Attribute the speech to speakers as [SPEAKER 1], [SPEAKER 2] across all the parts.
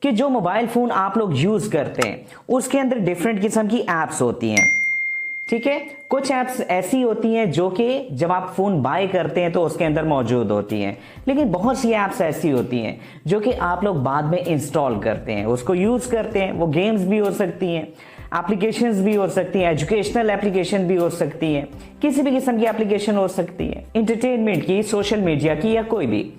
[SPEAKER 1] कि जो mobile phone आप लोग यूज़ करते हैं उसके अंदर डिफरेंट किस्म की ऐप्स होती हैं। ठीक है, कुछ ऐप्स ऐसी होती हैं जो कि जब आप फ़ोन बाय करते हैं तो उसके अंदर मौजूद होती हैं, लेकिन बहुत सी ऐप्स ऐसी होती हैं जो कि आप लोग बाद में इंस्टॉल करते हैं, उसको यूज़ करते हैं। वो गेम्स भी हो सकती हैं, एप्लीकेशंस भी हो सकती हैं, एजुकेशनल एप्लीकेशन भी हो सकती हैं, किसी भी किस्म की एप्लीकेशन हो सकती है, इंटरटेनमेंट की, सोशल मीडिया की, या कोई भी।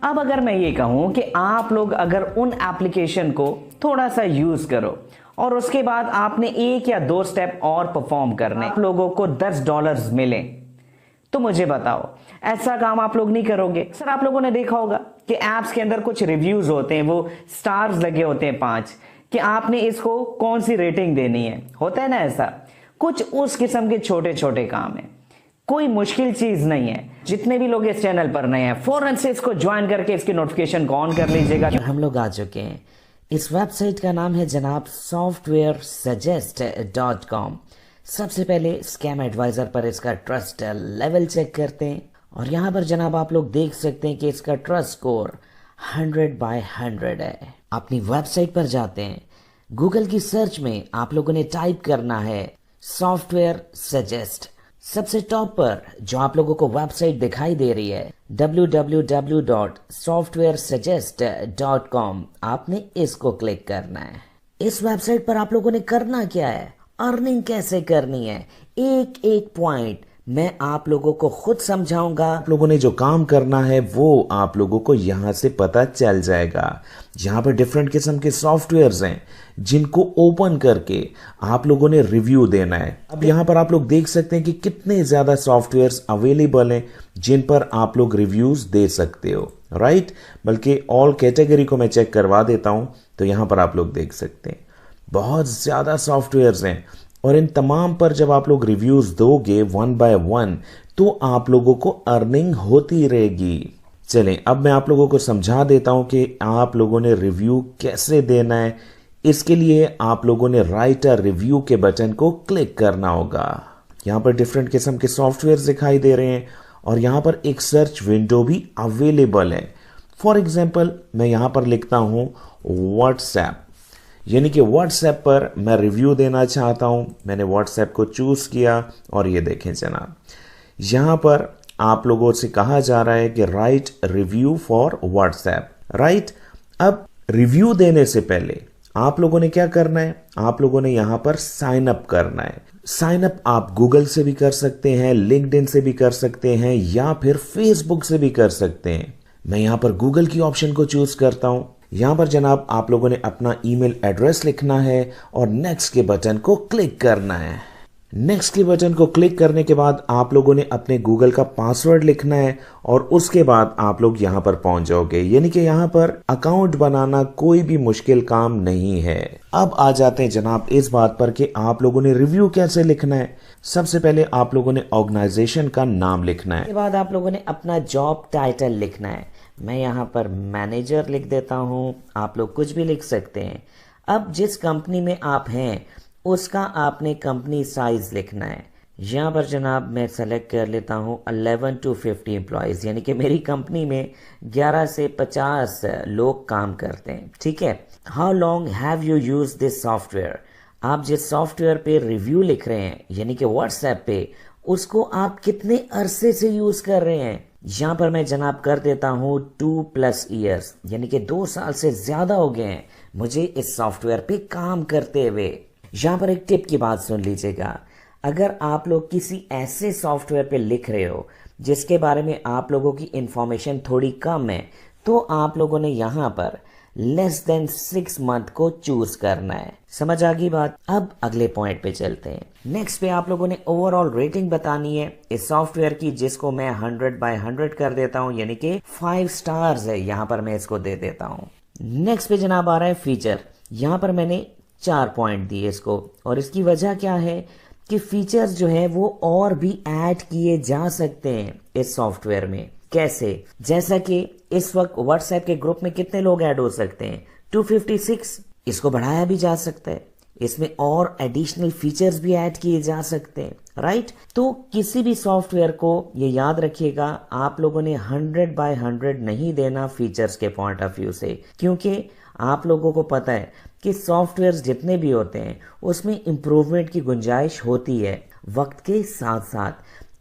[SPEAKER 1] अब अगर मैं ये कहूँ कि आप लोग अगर उन एप्लीकेशन को थोड़ा सा यूज़ करो और उसके बाद आपने 1 या 2 स्टेप और परफॉर्म करने, आप लोगों को $10 मिले, तो मुझे बताओ ऐसा काम आप लोग नहीं करोगे? सर आप लोगों ने देखा होगा कि ऐप्स के अंदर कुछ रिव्यूज होते हैं, वो स्टार्स लगे होते हैं 5, कि आपने इसको कौन सी रेटिंग देनी है, होता है ना ऐसा। कुछ उस किस्म के छोटे छोटे काम है, कोई मुश्किल चीज नहीं है। जितने भी लोग इस चैनल पर नए हैं फौरन से इसको ज्वाइन करके इसकी नोटिफिकेशन को ऑन कर लीजिएगा।
[SPEAKER 2] हम लोग आ चुके हैं। इस वेबसाइट का नाम है जनाब softwaresuggest.com। सबसे पहले स्कैम एडवाइजर पर इसका ट्रस्ट लेवल चेक करते हैं और यहाँ पर जनाब आप लोग देख सकते हैं कि इसका ट्रस्ट स्कोर 100/100 है। अपनी वेबसाइट पर जाते हैं, गूगल की सर्च में आप लोगों ने टाइप करना है सॉफ्टवेयर सजेस्ट। सबसे टॉप पर जो आप लोगों को वेबसाइट दिखाई दे रही है www.softwaresuggest.com, आपने इसको क्लिक करना है। इस वेबसाइट पर आप लोगों ने करना क्या है, अर्निंग कैसे करनी है, एक एक पॉइंट मैं आप लोगों को खुद समझाऊंगा।
[SPEAKER 3] आप लोगों ने जो काम करना है वो आप लोगों को यहाँ से पता चल जाएगा। यहाँ पर डिफरेंट किस्म के सॉफ्टवेयर्स हैं जिनको ओपन करके आप लोगों ने रिव्यू देना है। अब यहाँ पर आप लोग देख सकते हैं कि कितने ज्यादा सॉफ्टवेयर्स अवेलेबल हैं जिन पर आप लोग रिव्यूज दे सकते हो, राइट। बल्कि ऑल कैटेगरी को मैं चेक करवा देता हूं, तो यहाँ पर आप लोग देख सकते हैं बहुत ज्यादा सॉफ्टवेयर्स हैं और इन तमाम पर जब आप लोग रिव्यूज दोगे 1 बाय 1 तो आप लोगों को अर्निंग होती रहेगी। चलें अब मैं आप लोगों को समझा देता हूं कि आप लोगों ने रिव्यू कैसे देना है। इसके लिए आप लोगों ने राइट अ रिव्यू के बटन को क्लिक करना होगा। यहां पर डिफरेंट किस्म के सॉफ्टवेयर दिखाई दे रहे हैं और यहां पर एक सर्च विंडो भी अवेलेबल है। फॉर एग्जाम्पल मैं यहां पर लिखता हूं व्हाट्सएप, यानी कि व्हाट्सएप पर मैं रिव्यू देना चाहता हूं। मैंने व्हाट्सएप को चूज किया और ये देखें जनाब, यहां पर आप लोगों से कहा जा रहा है कि right review for WhatsApp, right. अब रिव्यू देने से पहले आप लोगों ने क्या करना है, आप लोगों ने यहां पर साइन अप करना है। साइन अप आप गूगल से भी कर सकते हैं, लिंक्डइन से भी कर सकते हैं या फिर फेसबुक से भी कर सकते हैं। मैं यहां पर गूगल की ऑप्शन को चूज करता हूं। यहां पर जनाब आप लोगों ने अपना ईमेल एड्रेस लिखना है और नेक्स्ट के बटन को क्लिक करना है। नेक्स्ट के बटन को क्लिक करने के बाद आप लोगों ने अपने गूगल का पासवर्ड लिखना है और उसके बाद आप लोग यहां पर पहुंच जाओगे। यानी कि यहां पर अकाउंट बनाना कोई भी मुश्किल काम नहीं है। अब आ जाते हैं जनाब इस बात पर कि आप लोगों ने रिव्यू कैसे लिखना है। सबसे पहले आप लोगों ने ऑर्गेनाइजेशन का नाम लिखना है।
[SPEAKER 2] उसके बाद आप लोगों ने अपना जॉब टाइटल लिखना है। मैं यहाँ पर मैनेजर लिख देता हूँ, आप लोग कुछ भी लिख सकते हैं। अब जिस कंपनी में आप हैं उसका आपने कंपनी साइज लिखना है। यहाँ पर जनाब मैं सेलेक्ट कर लेता हूँ 11 to 50 एम्प्लॉयज़, यानी कि मेरी कंपनी में 11 से 50 लोग काम करते हैं। ठीक है। How long have you use this software, आप जिस सॉफ्टवेयर पे रिव्यू लिख रहे हैं यानी कि व्हाट्सएप पे, उसको आप कितने अरसे से यूज कर रहे हैं। यहाँ पर मैं जनाब कर देता हूँ 2+ ईयर्स, यानी कि 2 साल से ज्यादा हो गए हैं मुझे इस सॉफ्टवेयर पे काम करते हुए। यहाँ पर एक टिप की बात सुन लीजिएगा, अगर आप लोग किसी ऐसे सॉफ्टवेयर पे लिख रहे हो जिसके बारे में आप लोगों की इंफॉर्मेशन थोड़ी कम है, तो आप लोगों ने यहाँ पर लेस देन 6 मंथ को चूज करना है। समझ आ गई बात। अब अगले पॉइंट पे चलते हैं। नेक्स्ट पे आप लोगों ने ओवरऑल रेटिंग बतानी है इस सॉफ्टवेयर की, जिसको मैं 100/100 कर देता हूं, यानी कि 5 स्टार्स है, यहां पर मैं इसको दे देता हूं। नेक्स्ट पे जनाब आ रहा है फीचर। यहां पर मैंने 4 पॉइंट दिए इसको, और इसकी वजह क्या है कि फीचर्स जो है वो और भी ऐड किए जा सकते हैं इस सॉफ्टवेयर में। कैसे? जैसा कि इस वक्त व्हाट्सएप के ग्रुप में कितने लोग ऐड हो सकते हैं, 256। इसको बढ़ाया भी जा सकता है, इसमें और एडिशनल फीचर्स भी ऐड किए जा सकते हैं, राइट। तो किसी भी सॉफ्टवेयर को ये याद रखिएगा, आप लोगों ने 100/100 नहीं देना फीचर्स के पॉइंट ऑफ व्यू से, क्योंकि आप लोगों को पता है कि सॉफ्टवेयर्स जितने भी होते हैं उसमें इम्प्रूवमेंट की गुंजाइश होती है वक्त के साथ साथ।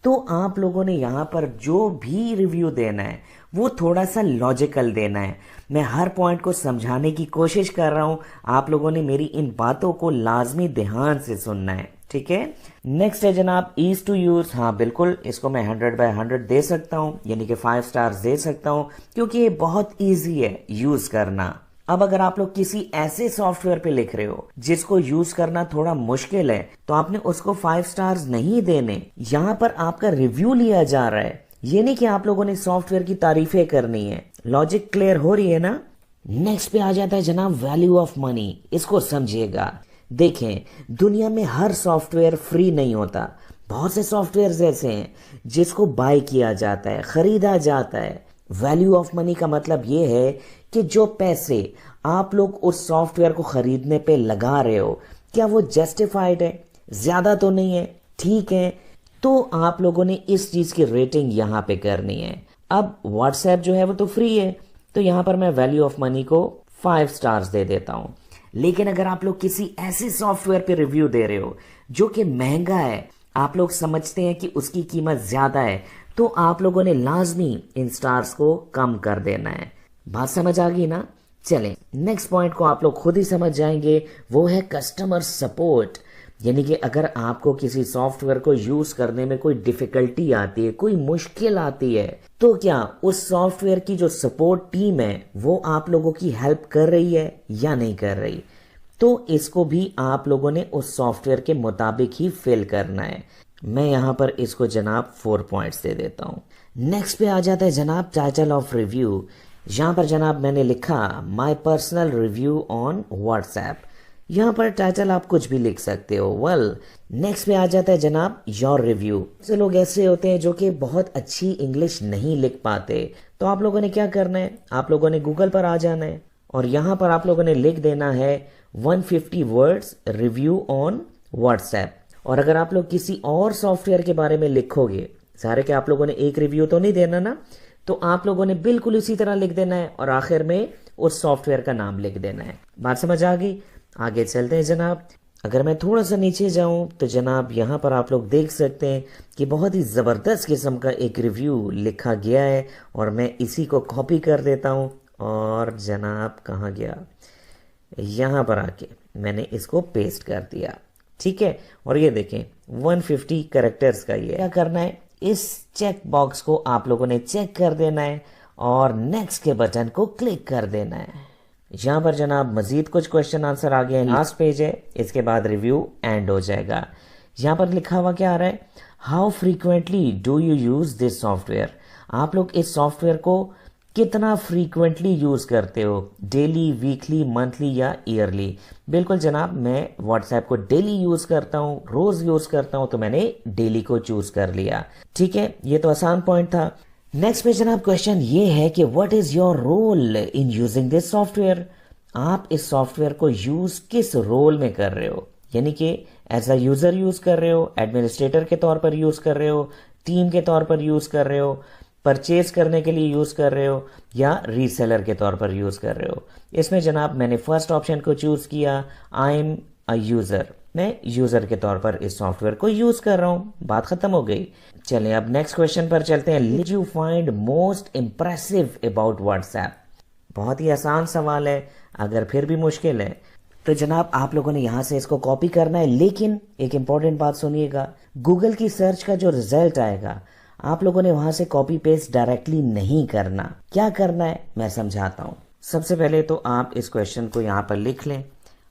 [SPEAKER 2] तो आप लोगों ने यहाँ पर जो भी रिव्यू देना है वो थोड़ा सा लॉजिकल देना है। मैं हर पॉइंट को समझाने की कोशिश कर रहा हूँ, आप लोगों ने मेरी इन बातों को लाजमी ध्यान से सुनना है, ठीक है। नेक्स्ट है जनाब ईज टू यूज। हाँ बिल्कुल, इसको मैं 100/100 दे सकता हूँ, यानी कि 5 स्टार्स दे सकता हूँ, क्योंकि ये बहुत ईजी है यूज करना। अब अगर आप लोग किसी ऐसे सॉफ्टवेयर पे लिख रहे हो जिसको यूज करना थोड़ा मुश्किल है, तो आपने उसको 5 स्टार्स नहीं देने। यहाँ पर आपका रिव्यू लिया जा रहा है, ये नहीं कि आप लोगों ने सॉफ्टवेयर की तारीफें करनी है। लॉजिक क्लियर हो रही है ना। नेक्स्ट पे आ जाता है जनाब वैल्यू ऑफ मनी। इसको समझिएगा। देखें, दुनिया में हर सॉफ्टवेयर फ्री नहीं होता। बहुत से सॉफ्टवेयर ऐसे हैं जिसको बाय किया जाता है, खरीदा जाता है। वैल्यू ऑफ मनी का मतलब ये है कि जो पैसे आप लोग उस सॉफ्टवेयर को खरीदने पे लगा रहे हो, क्या वो जस्टिफाइड है? ज्यादा तो नहीं है, ठीक है। तो आप लोगों ने इस चीज की रेटिंग यहां पे करनी है। अब व्हाट्सएप जो है वो तो फ्री है, तो यहां पर मैं वैल्यू ऑफ मनी को 5 स्टार्स दे देता हूं। लेकिन अगर आप लोग किसी ऐसे सॉफ्टवेयर पे रिव्यू दे रहे हो जो कि महंगा है, आप लोग समझते हैं कि उसकी कीमत ज्यादा है, तो आप लोगों ने लाजमी इन स्टार्स को कम कर देना है। बात समझ आ गई ना। चलें, नेक्स्ट पॉइंट को आप लोग खुद ही समझ जाएंगे, वो है कस्टमर सपोर्ट। यानी कि अगर आपको किसी सॉफ्टवेयर को यूज करने में कोई डिफिकल्टी आती है, कोई मुश्किल आती है, तो क्या उस सॉफ्टवेयर की जो सपोर्ट टीम है वो आप लोगों की हेल्प कर रही है या नहीं कर रही? तो इसको भी आप लोगों ने उस सॉफ्टवेयर के मुताबिक ही फिल करना है। मैं यहां पर इसको जनाब 4 पॉइंट्स दे देता हूं। नेक्स्ट पे आ जाता है जनाब टाइटल ऑफ रिव्यू। यहां पर जनाब मैंने लिखा my personal review on WhatsApp. यहां पर टाइटल आप कुछ भी लिख सकते हो। वेल, नेक्स्ट पे आ जाता है जनाब योर रिव्यू। से लोग ऐसे होते हैं जो कि बहुत अच्छी इंग्लिश नहीं लिख पाते, तो आप लोगों ने क्या करना है, आप लोगों ने गूगल पर आ जाना है और यहां पर आप लोगों ने लिख देना है 150 वर्ड्स रिव्यू ऑन व्हाट्सएप। और अगर आप लोग किसी और सॉफ्टवेयर के बारे में लिखोगे, सारे के आप लोगों ने एक रिव्यू तो नहीं देना ना, तो आप लोगों ने बिल्कुल इसी तरह लिख देना है और आखिर में उस सॉफ्टवेयर का नाम लिख देना है। बात समझ आ गई? आगे चलते हैं जनाब। अगर मैं थोड़ा सा नीचे जाऊं तो जनाब यहां पर आप लोग देख सकते हैं कि बहुत ही जबरदस्त किस्म का एक रिव्यू लिखा गया है और मैं इसी को कॉपी कर देता हूं और जनाब कहां गया, यहां पर आके मैंने इसको पेस्ट कर दिया, ठीक है। और ये देखें 150 कैरेक्टर्स का ये क्या करना है, इस चेक बॉक्स को आप लोगों ने चेक कर देना है और नेक्स्ट के बटन को क्लिक कर देना है। यहां पर जनाब मजीद कुछ क्वेश्चन आंसर आ गए हैं। लास्ट पेज है, इसके बाद रिव्यू एंड हो जाएगा। यहां पर लिखा हुआ क्या आ रहा है, how frequently do you use this software. आप लोग इस सॉफ्टवेयर को कितना फ्रीक्वेंटली यूज करते हो, डेली, वीकली, मंथली या ईयरली? बिल्कुल जनाब, मैं व्हाट्सएप को डेली यूज करता हूं, रोज यूज करता हूं, तो मैंने डेली को चूज कर लिया, ठीक है। ये तो आसान पॉइंट था। नेक्स्ट पे जनाब क्वेश्चन ये है कि what is your role in using this software. आप इस सॉफ्टवेयर को यूज किस रोल में कर रहे हो, यानी कि एज अ यूजर यूज कर रहे हो, एडमिनिस्ट्रेटर के तौर पर यूज कर रहे हो, टीम के तौर पर यूज कर रहे हो, परचेज करने के लिए यूज कर रहे हो या रीसेलर के तौर पर यूज कर रहे हो। इसमें जनाब मैंने फर्स्ट ऑप्शन को चूज किया, आई एम अ यूजर। मैं यूजर के तौर पर इस सॉफ्टवेयर को यूज कर रहा हूं। बात खत्म हो गई। चलें अब नेक्स्ट क्वेश्चन पर चलते हैं। Did you find most impressive about WhatsApp. बहुत ही आसान सवाल है, अगर फिर भी मुश्किल है तो जनाब आप लोगों ने यहां से इसको कॉपी करना है। लेकिन एक इंपॉर्टेंट बात सुनिएगा, गूगल की सर्च का जो रिजल्ट आएगा आप लोगों ने वहां से कॉपी पेस्ट डायरेक्टली नहीं करना। क्या करना है मैं समझाता हूं। सबसे पहले तो आप इस क्वेश्चन को यहां पर लिख लें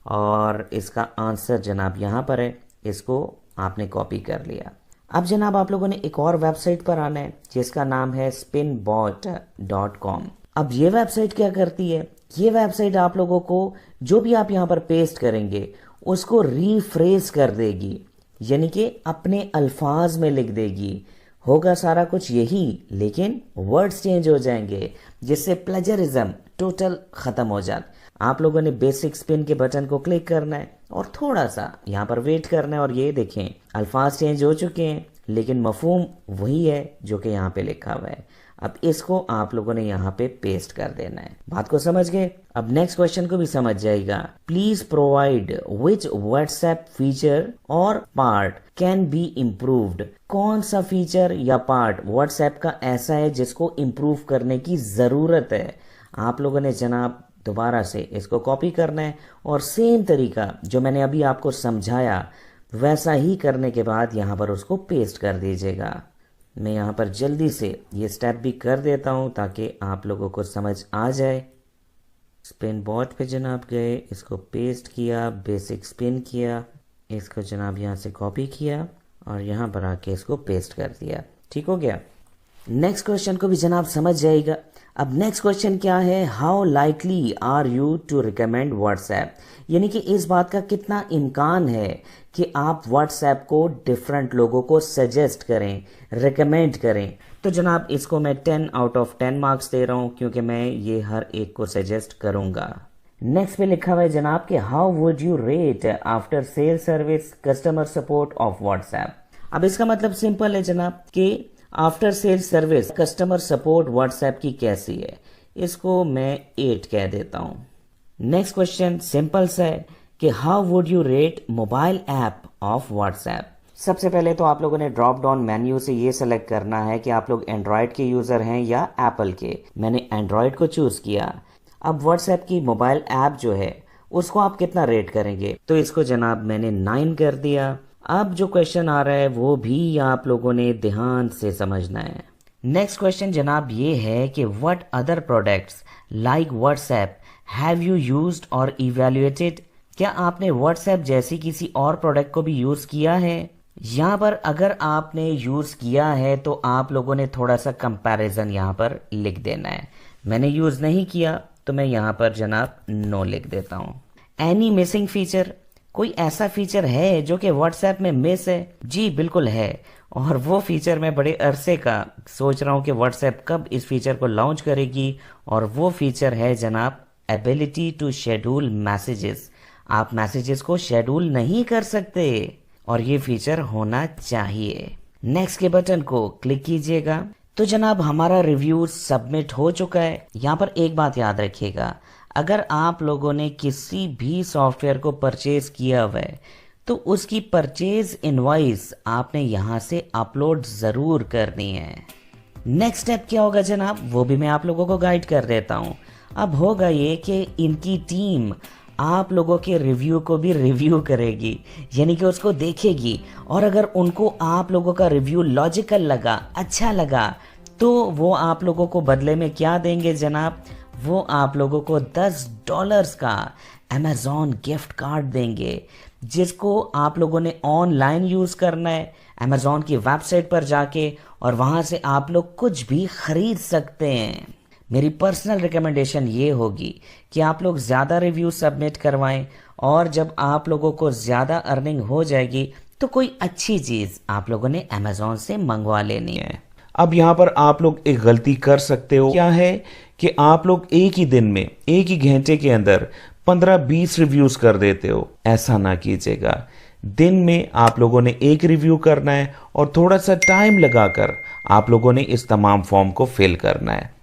[SPEAKER 2] और इसका आंसर जनाब यहां पर है, इसको आपने कॉपी कर लिया। अब जनाब आप लोगों ने एक और वेबसाइट पर आना है जिसका नाम है spinbot.com। अब ये वेबसाइट क्या करती है, ये वेबसाइट आप लोगों को जो भी आप यहां पर पेस्ट करेंगे उसको रीफ्रेज कर देगी, यानी कि अपने अल्फाज में लिख देगी। होगा सारा कुछ यही, लेकिन वर्ड्स चेंज हो जाएंगे जिससे प्लेजरिज्म टोटल खत्म हो जाता। आप लोगों ने बेसिक स्पिन के बटन को क्लिक करना है और थोड़ा सा यहाँ पर वेट करना है। और ये देखें अल्फाज चेंज हो चुके हैं लेकिन मफहूम वही है जो कि यहाँ पे लिखा हुआ है। अब इसको आप लोगों ने यहाँ पे पेस्ट कर देना है। बात को समझ गए? अब नेक्स्ट क्वेश्चन को भी समझ जाएगा। Please provide which WhatsApp feature और पार्ट कैन बी इम्प्रूव्ड। कौन सा फीचर या पार्ट व्हाट्सएप का ऐसा है जिसको इम्प्रूव करने की जरूरत है। आप लोगों ने जनाब दोबारा से इसको कॉपी करना है और सेम तरीका जो मैंने अभी आपको समझाया वैसा ही करने के बाद यहाँ पर उसको पेस्ट कर दीजिएगा। मैं यहाँ पर जल्दी से ये स्टेप भी कर देता हूँ ताकि आप लोगों को समझ आ जाए। स्पिन बॉट पे जनाब गए, इसको पेस्ट किया, बेसिक स्पिन किया, इसको जनाब यहाँ से कॉपी किया और यहाँ पर आके इसको पेस्ट कर दिया। ठीक हो गया? नेक्स्ट क्वेश्चन को भी जनाब समझ जाएगा। अब नेक्स्ट क्वेश्चन क्या है, how likely are you to recommend WhatsApp, यानी कि इस बात का कितना इम्कान है कि आप व्हाट्सएप को डिफरेंट लोगों को सजेस्ट करें, रिकमेंड करें। तो जनाब इसको मैं 10 आउट ऑफ 10 मार्क्स दे रहा हूं क्योंकि मैं ये हर एक को सजेस्ट करूंगा। नेक्स्ट पे लिखा हुआ है जनाब कि how would you rate after sale service customer support of WhatsApp. अब इसका मतलब सिंपल है जनाब कि after sale service customer support WhatsApp की कैसी है, इसको मैं 8 कह देता हूं। नेक्स्ट क्वेश्चन सिंपल सा है कि how would you rate mobile app of WhatsApp. सबसे पहले तो आप लोगों ने ड्रॉप डाउन मेन्यू से ये सेलेक्ट करना है कि आप लोग एंड्रॉयड के यूजर हैं या एप्पल के। मैंने एंड्रॉयड को चूज किया। अब व्हाट्सएप की मोबाइल ऐप जो है उसको आप कितना रेट करेंगे, तो इसको जनाब मैंने 9 कर दिया। अब जो क्वेश्चन आ रहा है वो भी आप लोगों ने ध्यान से समझना है। नेक्स्ट क्वेश्चन जनाब ये है कि what other products like WhatsApp have you used और इवैल्यूएटेड। क्या आपने व्हाट्सएप जैसी किसी और प्रोडक्ट को भी यूज किया है? यहाँ पर अगर आपने यूज किया है तो आप लोगों ने थोड़ा सा कंपैरिजन यहाँ पर लिख देना है। मैंने यूज नहीं किया तो मैं यहाँ पर जनाब नो लिख देता हूँ। एनी मिसिंग फीचर, कोई ऐसा फीचर है जो कि व्हाट्सएप में मिस है? जी बिल्कुल है, और वो फीचर मैं बड़े अरसे का सोच रहा हूँ कि व्हाट्सएप कब इस फीचर को लॉन्च करेगी, और वो फीचर है जनाब एबिलिटी टू शेड्यूल मैसेजेस। आप मैसेजेस को शेड्यूल नहीं कर सकते और ये फीचर होना चाहिए। नेक्स्ट के बटन को क्लिक कीजिएगा। तो जनाब हमारा रिव्यू सबमिट हो चुका है। यहाँ पर एक बात याद रखिएगा, अगर आप लोगों ने किसी भी सॉफ्टवेयर को परचेज किया हुआ है तो उसकी परचेज इनवॉइस आपने यहाँ से अपलोड जरूर करनी है। नेक्स्ट स्टेप क्या होगा जनाब, वो भी मैं आप लोगों को गाइड कर देता हूँ। अब होगा ये कि इनकी टीम आप लोगों के रिव्यू को भी रिव्यू करेगी, यानी कि उसको देखेगी, और अगर उनको आप लोगों का रिव्यू लॉजिकल लगा, अच्छा लगा, तो वो आप लोगों को बदले में क्या देंगे जनाब, वो आप लोगों को $10 का अमेज़ॉन गिफ्ट कार्ड देंगे, जिसको आप लोगों ने ऑनलाइन यूज़ करना है अमेज़ॉन की वेबसाइट पर जाके, और वहाँ से आप लोग कुछ भी खरीद सकते हैं। मेरी पर्सनल रिकमेंडेशन ये होगी कि आप लोग ज़्यादा रिव्यू सबमिट करवाएं, और जब आप लोगों को ज़्यादा अर्निंग हो जाएगी तो कोई अच्छी चीज़ आप लोगों ने अमेज़ॉन से मंगवा लेनी है।
[SPEAKER 3] अब यहाँ पर आप लोग एक गलती कर सकते हो, क्या है कि आप लोग एक ही दिन में, एक ही घंटे के अंदर 15-20 रिव्यूज कर देते हो। ऐसा ना कीजिएगा। दिन में आप लोगों ने एक रिव्यू करना है और थोड़ा सा टाइम लगाकर आप लोगों ने इस तमाम फॉर्म को फिल करना है।